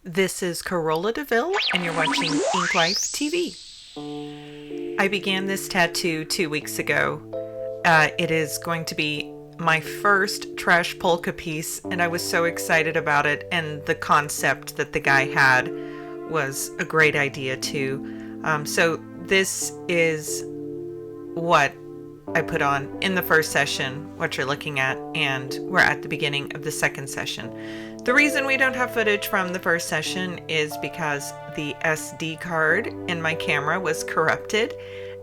This is Corolla DeVille, and you're watching Ink Life TV. I began this tattoo 2 weeks ago. It is going to be my first trash polka piece, and I was so excited about it, and the concept that the guy had was a great idea too. So this is what I put on in the first session, what you're looking at, and we're at the beginning of the second session. The reason we don't have footage from the first session is because the SD card in my camera was corrupted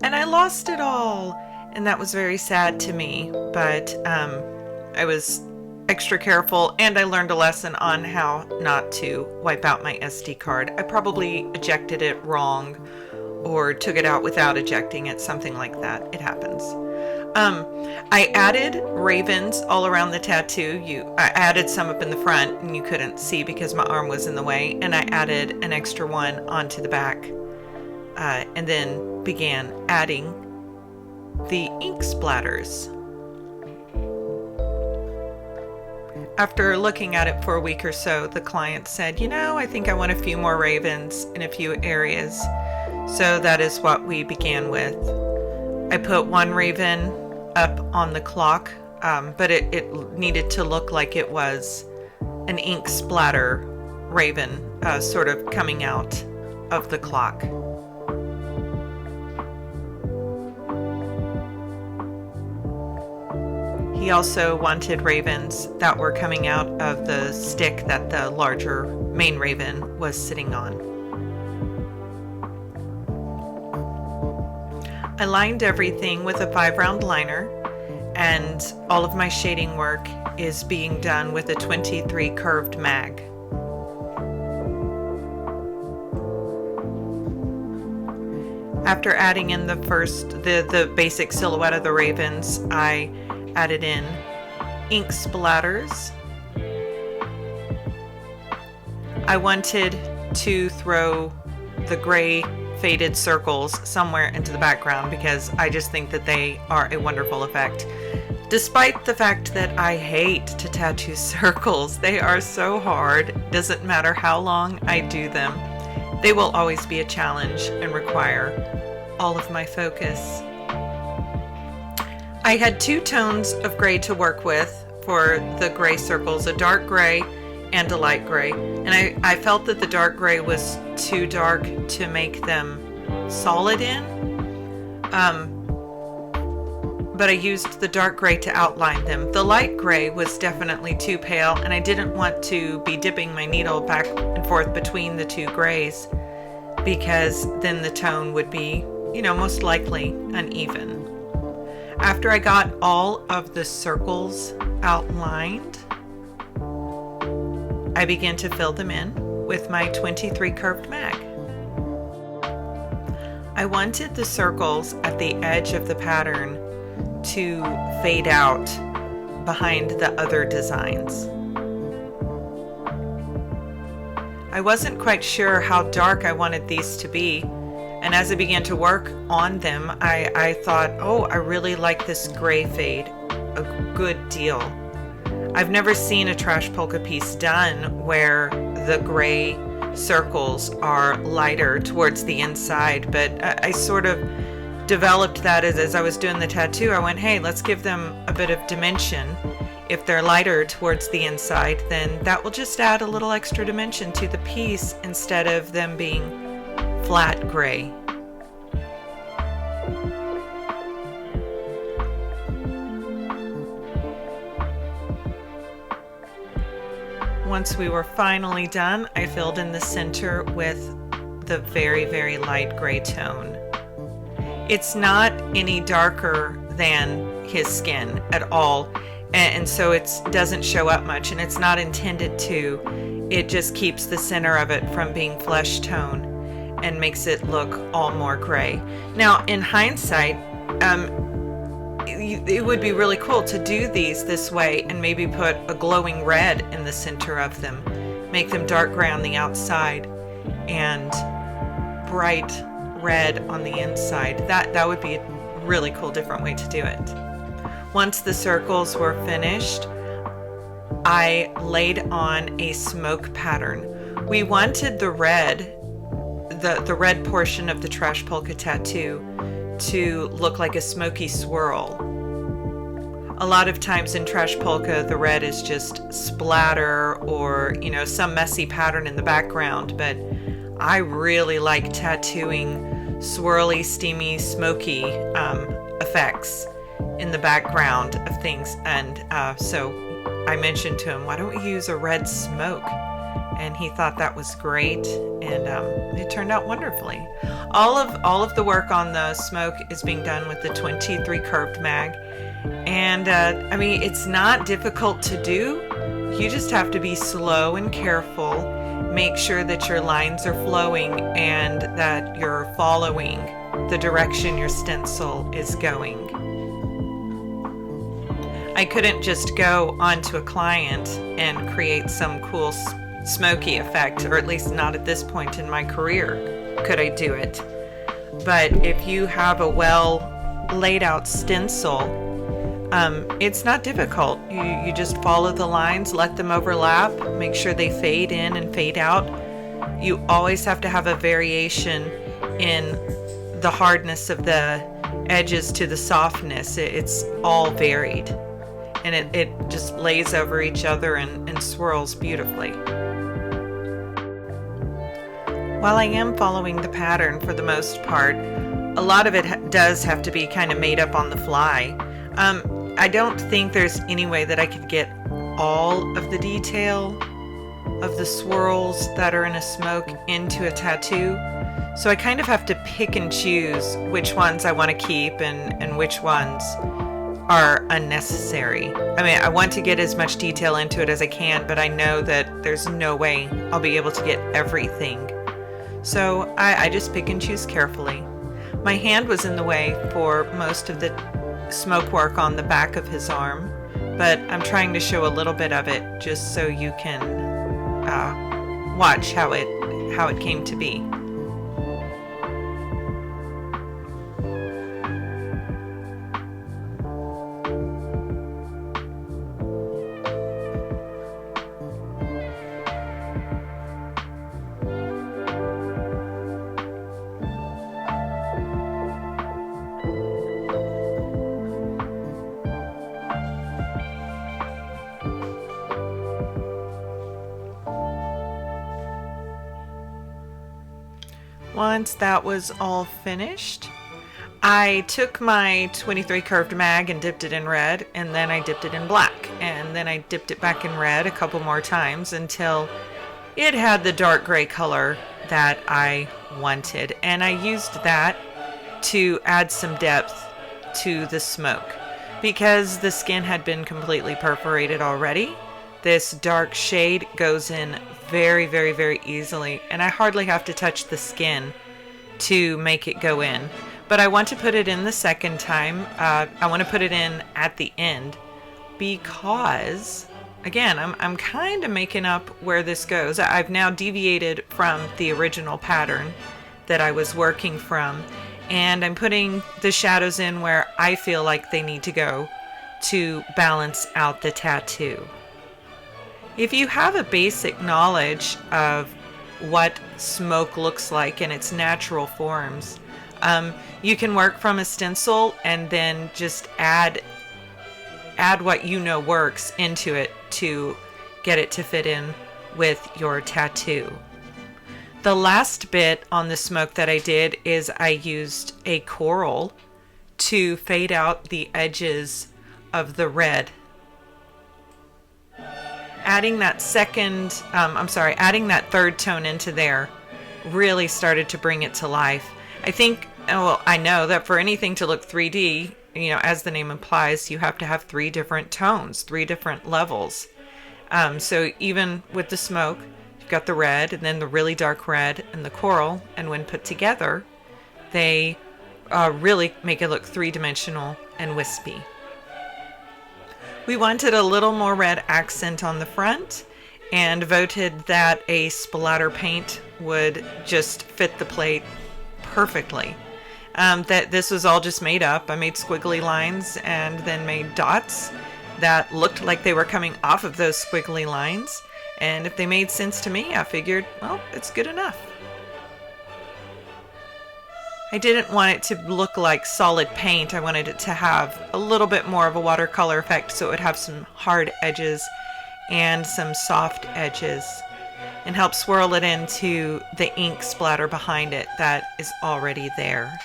and I lost it all, and that was very sad to me, but I was extra careful and I learned a lesson on how not to wipe out my SD card. I probably ejected it wrong or took it out without ejecting it, something like that. It happens. I added ravens all around the tattoo. I added some up in the front and you couldn't see because my arm was in the way, and I added an extra one onto the back, and then began adding the ink splatters. After looking at it for a week or so, the client said, I think I want a few more ravens in a few areas. So that is what we began with. I put one raven up on the clock, but it needed to look like it was an ink splatter raven, sort of coming out of the clock. He also wanted ravens that were coming out of the stick that the larger main raven was sitting on. I lined everything with a 5-round liner, and all of my shading work is being done with a 23 curved mag. After adding in the basic silhouette of the ravens, I added in ink splatters. I wanted to throw the gray faded circles somewhere into the background because I just think that they are a wonderful effect. Despite the fact that I hate to tattoo circles, they are so hard. Doesn't matter how long I do them, they will always be a challenge and require all of my focus. I had 2 tones of gray to work with for the gray circles, a dark gray and a light gray, and I felt that the dark gray was too dark to make them solid in, but I used the dark gray to outline them. The light gray was definitely too pale, and I didn't want to be dipping my needle back and forth between the 2 grays because then the tone would be, most likely uneven. After I got all of the circles outlined, I began to fill them in with my 23 curved mag. I wanted the circles at the edge of the pattern to fade out behind the other designs. I wasn't quite sure how dark I wanted these to be, and as I began to work on them, I thought, I really like this gray fade a good deal. I've never seen a trash polka piece done where the gray circles are lighter towards the inside, but I sort of developed that as I was doing the tattoo. I went, hey, let's give them a bit of dimension. If they're lighter towards the inside, then that will just add a little extra dimension to the piece instead of them being flat gray. Once we were finally done, I filled in the center with the very, very light gray tone. It's not any darker than his skin at all, and so it doesn't show up much, and it's not intended to. It just keeps the center of it from being flesh tone and makes it look all more gray. Now, in hindsight, it would be really cool to do these this way and maybe put a glowing red in the center of them, make them dark gray on the outside and bright red on the inside. That would be a really cool different way to do it. Once the circles were finished, I laid on a smoke pattern, We wanted the red, the red portion of the trash polka tattoo to look like a smoky swirl. A lot of times in trash polka, the red is just splatter or, some messy pattern in the background, but I really like tattooing swirly, steamy, smoky effects in the background of things. And so I mentioned to him, why don't we use a red smoke? And he thought that was great, and it turned out wonderfully. All of the work on the smoke is being done with the 23 curved mag, and it's not difficult to do. You just have to be slow and careful. Make sure that your lines are flowing and that you're following the direction your stencil is going. I couldn't just go onto a client and create some cool smoky effect, or at least not at this point in my career could I do it. But if you have a well laid out stencil, it's not difficult. You just follow the lines, let them overlap, make sure they fade in and fade out. You always have to have a variation in the hardness of the edges to the softness. It's all varied, and it just lays over each other and swirls beautifully. While I am following the pattern for the most part, a lot of it does have to be kind of made up on the fly. I don't think there's any way that I could get all of the detail of the swirls that are in a smoke into a tattoo. So I kind of have to pick and choose which ones I want to keep and which ones are unnecessary. I want to get as much detail into it as I can, but I know that there's no way I'll be able to get everything. So I just pick and choose carefully. My hand was in the way for most of the smoke work on the back of his arm, but I'm trying to show a little bit of it just so you can watch how it came to be. Once that was all finished, I took my 23 curved mag and dipped it in red, and then I dipped it in black, and then I dipped it back in red a couple more times until it had the dark gray color that I wanted. And I used that to add some depth to the smoke. Because the skin had been completely perforated already, this dark shade goes in very, very, very easily, and I hardly have to touch the skin to make it go in. But I want to put it in the second time. I want to put it in at the end because, again, I'm kind of making up where this goes. I've now deviated from the original pattern that I was working from, and I'm putting the shadows in where I feel like they need to go to balance out the tattoo. If you have a basic knowledge of what smoke looks like in its natural forms, you can work from a stencil and then just add what you know works into it to get it to fit in with your tattoo. The last bit on the smoke that I did is I used a coral to fade out the edges of the red. Adding that third tone into there really started to bring it to life. I know that for anything to look 3D, as the name implies, you have to have 3 different tones, 3 different levels. So even with the smoke, you've got the red and then the really dark red and the coral, and when put together, they really make it look 3-dimensional and wispy. We wanted a little more red accent on the front and voted that a splatter paint would just fit the plate perfectly. That this was all just made up. I made squiggly lines and then made dots that looked like they were coming off of those squiggly lines. And if they made sense to me, I figured, well, it's good enough. I didn't want it to look like solid paint. I wanted it to have a little bit more of a watercolor effect, so it would have some hard edges and some soft edges, and help swirl it into the ink splatter behind it that is already there.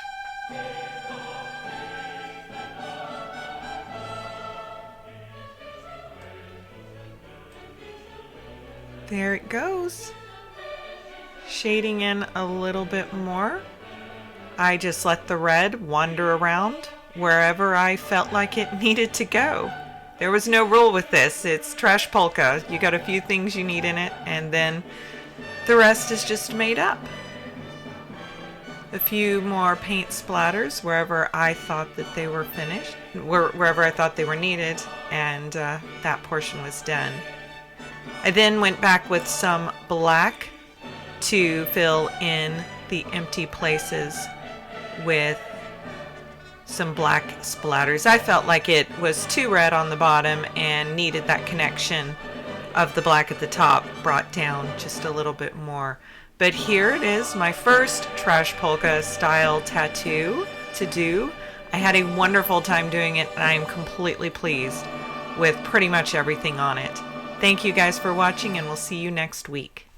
There it goes. Shading in a little bit more. I just let the red wander around wherever I felt like it needed to go. There was no rule with this. It's trash polka. You got a few things you need in it, and then the rest is just made up. A few more paint splatters wherever I thought that they were finished, wherever I thought they were needed, and that portion was done. I then went back with some black to fill in the empty places with some black splatters. I felt like it was too red on the bottom and needed that connection of the black at the top brought down just a little bit more. But here it is, my first trash polka style tattoo to do. I had a wonderful time doing it, and I am completely pleased with pretty much everything on it. Thank you guys for watching, and we'll see you next week.